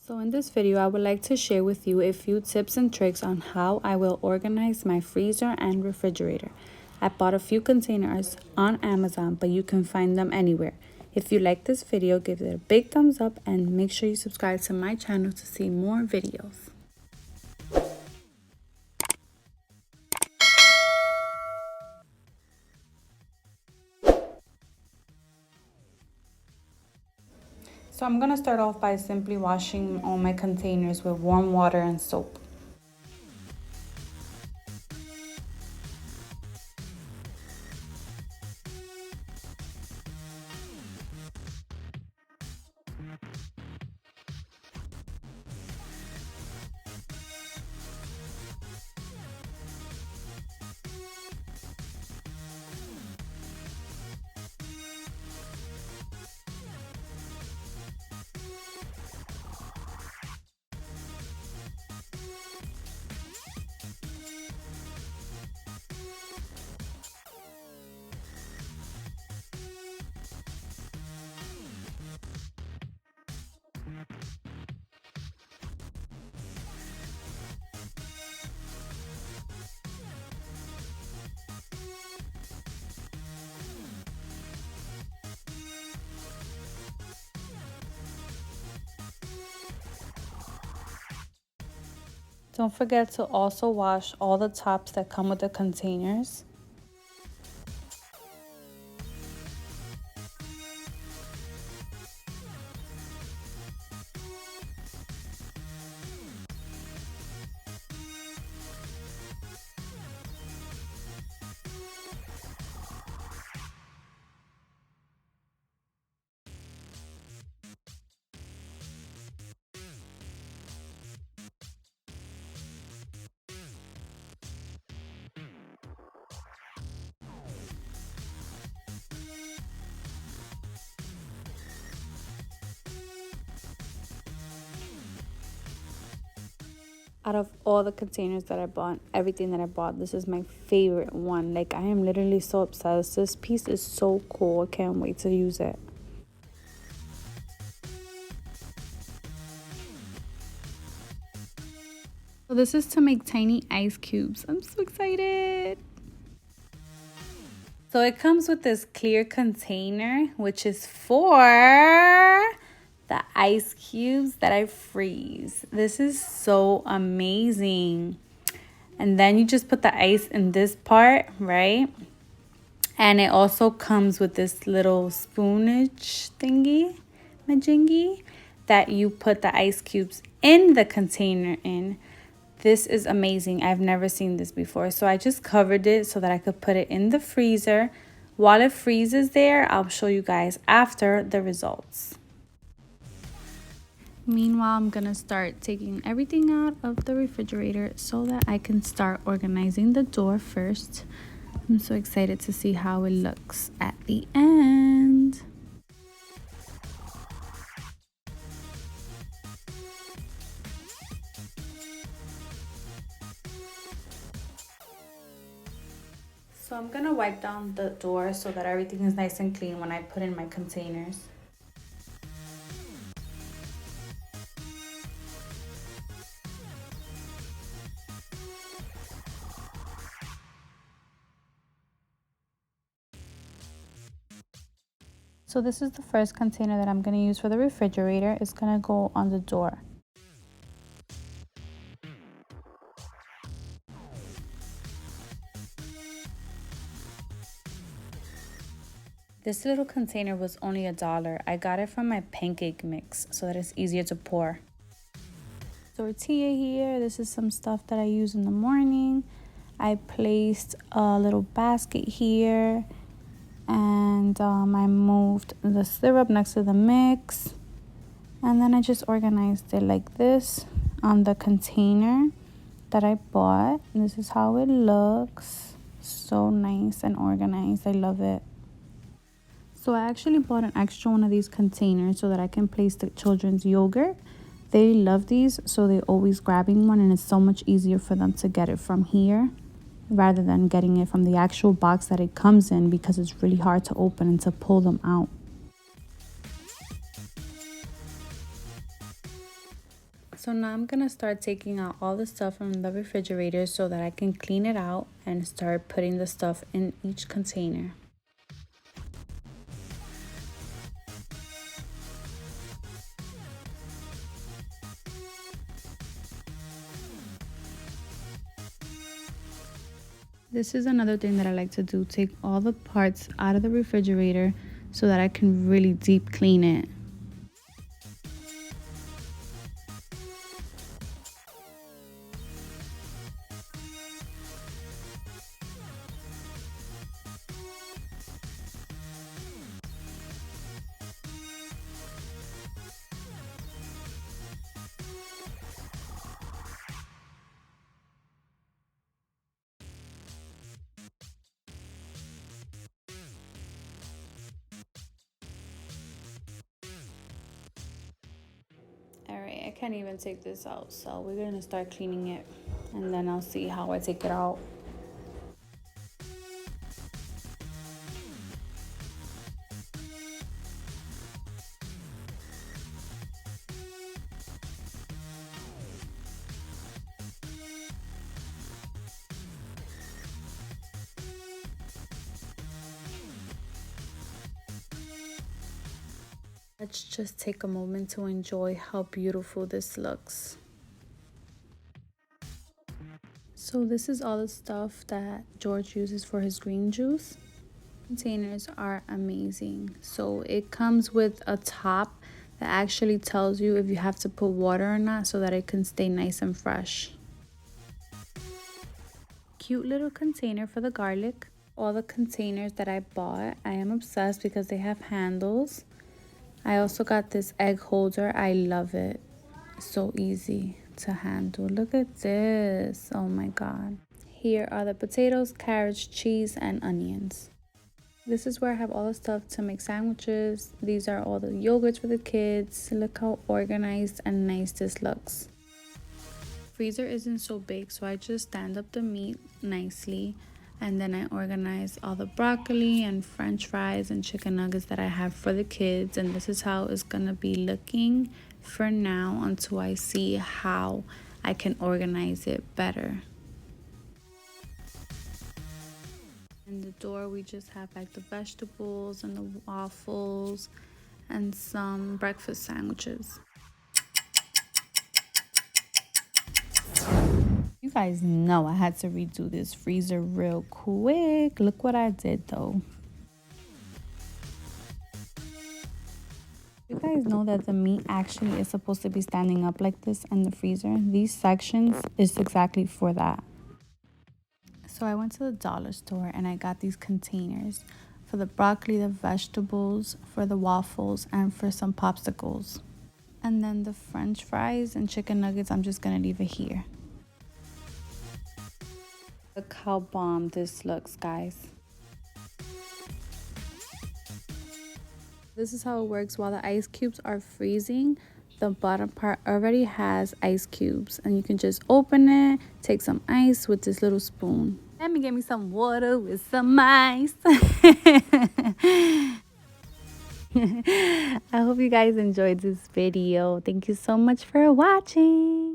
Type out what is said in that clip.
So in this video, I would like to share with you a few tips and tricks on how I will organize my freezer and refrigerator. I bought a few containers on Amazon, but you can find them anywhere. If you like this video, give it a big thumbs up and make sure you subscribe to my channel to see more videos. So I'm gonna start off by simply washing all my containers with warm water and soap. Don't forget to also wash all the tops that come with the containers. Out of all the containers that I bought, everything that I bought, this is my favorite one. Like, I am literally so obsessed. This piece is so cool. I can't wait to use it. So this is to make tiny ice cubes. I'm so excited. So it comes with this clear container, which is for the ice cubes that I freeze. This is so amazing. And then you just put the ice in this part, right? And it also comes with this little spoonage thingy, majingy, that you put the ice cubes in the container in. This is amazing. I've never seen this before. So I just covered it so that I could put it in the freezer. While it freezes there, I'll show you guys after the results. Meanwhile, I'm gonna start taking everything out of the refrigerator so that I can start organizing the door first. I'm so excited to see how it looks at the end. So I'm gonna wipe down the door so that everything is nice and clean when I put in my containers. So this is the first container that I'm going to use for the refrigerator. It's going to go on the door. This little container was only $1. I got it from my pancake mix so that it's easier to pour. Tortilla here. This is some stuff that I use in the morning. I placed a little basket here. And I moved the syrup next to the mix, and then I just organized it like this on the container that I bought. This is how it looks. So nice and organized. I love it. So I actually bought an extra one of these containers so that I can place the children's yogurt. They love these, so they're always grabbing one, and it's so much easier for them to get it from here rather than getting it from the actual box that it comes in, because it's really hard to open and to pull them out. So now I'm gonna start taking out all the stuff from the refrigerator so that I can clean it out and start putting the stuff in each container. This is another thing that I like to do, take all the parts out of the refrigerator so that I can really deep clean it. Alright, I can't even take this out, so we're gonna start cleaning it and then I'll see how I take it out. Let's just take a moment to enjoy how beautiful this looks. So this is all the stuff that George uses for his green juice. Containers are amazing. So it comes with a top that actually tells you if you have to put water or not so that it can stay nice and fresh. Cute little container for the garlic. All the containers that I bought, I am obsessed because they have handles. I also got this egg holder. I love it. So easy to handle. Look at this. Oh my god. Here are the potatoes, carrots, cheese, and onions. This is where I have all the stuff to make sandwiches. These are all the yogurts for the kids. Look how organized and nice this looks. Freezer isn't so big, so I just stand up the meat nicely. And then I organize all the broccoli and french fries and chicken nuggets that I have for the kids. And this is how it's gonna be looking for now until I see how I can organize it better. In the door, we just have like the vegetables and the waffles and some breakfast sandwiches. You guys know I had to redo this freezer real quick. Look what I did though. You guys know that the meat actually is supposed to be standing up like this in the freezer. These sections is exactly for that. So I went to the dollar store and I got these containers for the broccoli, the vegetables, for the waffles, and for some popsicles. And then the french fries and chicken nuggets, I'm just gonna leave it here. Look how bomb this looks, guys. This is how it works. While the ice cubes are freezing, the bottom part already has ice cubes. And you can just open it, take some ice with this little spoon. Let me get me some water with some ice. I hope you guys enjoyed this video. Thank you so much for watching.